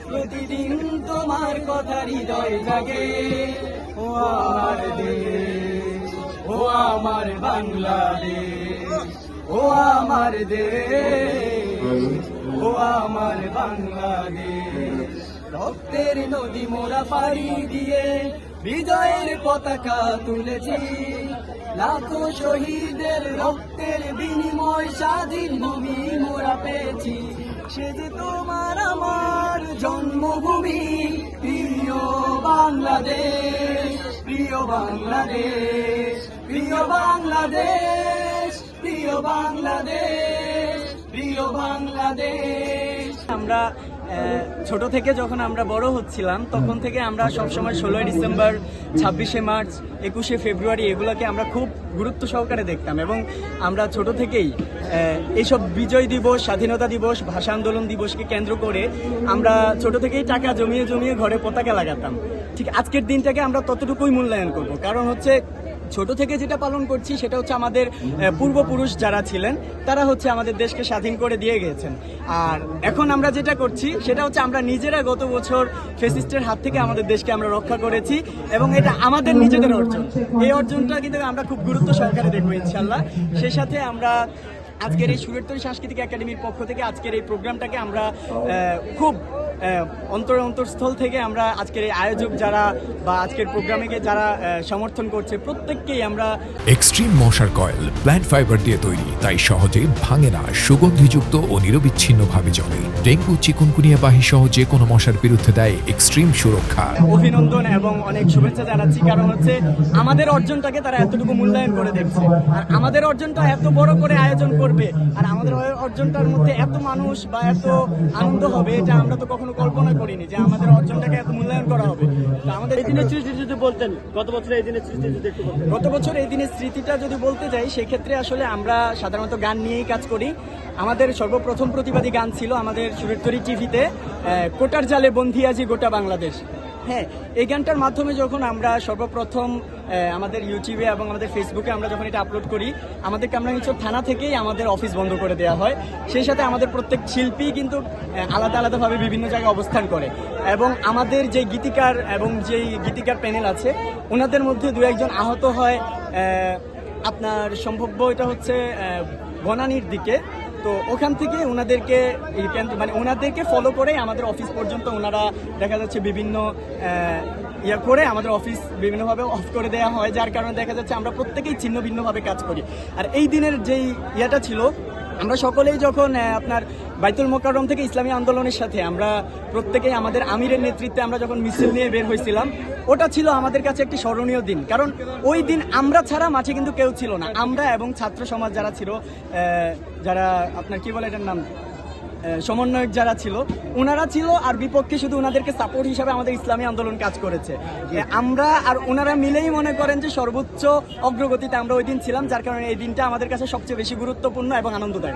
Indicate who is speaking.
Speaker 1: প্রতিদিন তোমার কথা হৃদয় জাগে। ও আমার দেশ, ও আমার বাংলাদেশ, ও আমার দেশ, ও আমার বাংলাদেশ। রক্তের নদী মোরা পাড়ি দিয়ে বিজয়ের পতাকা তুলেছি, লাখো শহীদের রক্তের বিনিময় স্বাধীন ভূমি মোরা পেয়েছি। সে যে তোমার আমার জন্মভূমি, প্রিয় বাংলাদেশ, প্রিয় বাংলাদেশ, প্রিয় বাংলাদেশ, প্রিয় বাংলাদেশ, প্রিয় বাংলাদেশ। আমরা ছোট থেকে যখন আমরা বড় হচ্ছিলাম তখন থেকে আমরা সবসময় 16ই ডিসেম্বর, 26শে মার্চ, 21শে ফেব্রুয়ারি এগুলোকে আমরা খুব গুরুত্ব সহকারে দেখতাম এবং আমরা ছোট থেকেই এইসব বিজয় দিবস, স্বাধীনতা দিবস, ভাষা আন্দোলন দিবসকে কেন্দ্র করে আমরা ছোট থেকেই টাকা জমিয়ে জমিয়ে ঘরে পতাকা লাগাতাম। ঠিক আজকের দিনটাকে আমরা ততটুকুই মূল্যায়ন করব, কারণ হচ্ছে ছোট থেকে যেটা পালন করছি সেটা হচ্ছে আমাদের পূর্বপুরুষ যারা ছিলেন তারা হচ্ছে আমাদের দেশকে স্বাধীন করে দিয়ে গিয়েছেন। আর এখন আমরা যেটা করছি সেটা হচ্ছে আমরা নিজেরা গত বছর ফ্যাসিস্টের হাত থেকে আমাদের দেশকে আমরা রক্ষা করেছি এবং এটা আমাদের নিজেদের অর্জন। এই অর্জনটা কিন্তু আমরা খুব গুরুত্ব সহকারে দেখবো ইনশাল্লাহ। সেই সাথে আমরা আজকের এই সুরের তরী সাংস্কৃতিক একাডেমির পক্ষ থেকে আজকের এই প্রোগ্রামটাকে আমরা খুব অন্তরস্থল থেকে আমরা আজকের এই আয়োজক যারা বা আজকের প্রোগ্রামে যারা সমর্থন করছে প্রত্যেককেই আমরা।
Speaker 2: এক্সট্রিম মশার কয়েল প্ল্যান্ট ফাইবার দিয়ে তৈরি, তাই সহজে ভাঙে না, সুগন্ধিযুক্ত ও নিরবিচ্ছিন্নভাবে জ্বলে। ডেঙ্গু, চিকুনগুনিয়া বাহি সহ যে কোনো মশার বিরুদ্ধে দেয় এক্সট্রিম সুরক্ষা।
Speaker 1: অভিনন্দন এবং অনেক শুভেচ্ছা জানাচ্ছি, কারণ হচ্ছে আমাদের অর্জনটাকে তারা এতটুকু মূল্যায়ন করে দেখছে, আর আমাদের অর্জনটা এত বড় করে আয়োজন করবে আর আমাদের অর্জনটার মধ্যে এত মানুষ বা এত আনন্দ হবে, এটা আমরা তো কখনো কল্পনা করিনি যে আমাদের অর্জনটাকে এত মূল্যায়ন করা হবে। তো আমাদের এই দিনের স্মৃতি যদি বলতেন, গত বছর এই দিনের স্মৃতি যদি একটু বলতেন। গত বছর এই দিনের স্মৃতিটা যদি বলতে যাই সেক্ষেত্রে আসলে আমরা সাধারণত গান নিয়েই কাজ করি। আমাদের সর্বপ্রথম প্রতিবাদী গান ছিল আমাদের সুরের তরী টিভিতে, কোটার জালে বন্দী আজি গোটা বাংলাদেশ। হ্যাঁ, এই গানটার মাধ্যমে যখন আমরা সর্বপ্রথম আমাদের ইউটিউবে এবং আমাদের ফেসবুকে আমরা যখন এটা আপলোড করি, আমাদের কামরাঙ্গীরচর থানা থেকেই আমাদের অফিস বন্ধ করে দেওয়া হয়। সেই সাথে আমাদের প্রত্যেক শিল্পী কিন্তু আলাদা আলাদাভাবে বিভিন্ন জায়গায় অবস্থান করে এবং আমাদের যে গীতিকার এবং যেই গীতিকার প্যানেল আছে ওনাদের মধ্যে দু একজন আহত হয়। আপনার সম্ভাব্য এটা হচ্ছে বনানীর দিকে, তো ওখান থেকে ওনাদেরকে মানে ওনাদেরকে ফলো করে আমাদের অফিস পর্যন্ত ওনারা দেখা যাচ্ছে বিভিন্ন ইয়া করে আমাদের অফিস বিভিন্নভাবে অফ করে দেওয়া হয়, যার কারণে দেখা যাচ্ছে আমরা প্রত্যেকেই ছিন্ন ভিন্নভাবে কাজ করি। আর এই দিনের যেই ইয়াটা ছিল, আমরা সকলেই যখন আপনার বাইতুল মোকাররম থেকে ইসলামী আন্দোলনের সাথে আমরা প্রত্যেকেই আমাদের আমিরের নেতৃত্বে আমরা যখন মিছিল নিয়ে বের হয়েছিলাম, ওটা ছিল আমাদের কাছে একটি স্মরণীয় দিন, কারণ ওই দিন আমরা ছাড়া মাঠে কিন্তু কেউ ছিল না। আমরা এবং ছাত্র সমাজ যারা ছিল, যারা আপনার কি বলে এটার নাম, সমন্বয়ক যারা ছিল, ওনারা ছিল, আর বিপক্ষে শুধু ওনাদেরকে সাপোর্ট হিসাবে আমাদের ইসলামী আন্দোলন কাজ করেছে। আমরা আর ওনারা মিলেই মনে করেন যে সর্বোচ্চ অগ্রগতিতে আমরা ওই দিন ছিলাম, যার কারণে এই দিনটা আমাদের কাছে সবচেয়ে বেশি গুরুত্বপূর্ণ এবং আনন্দদায়ক।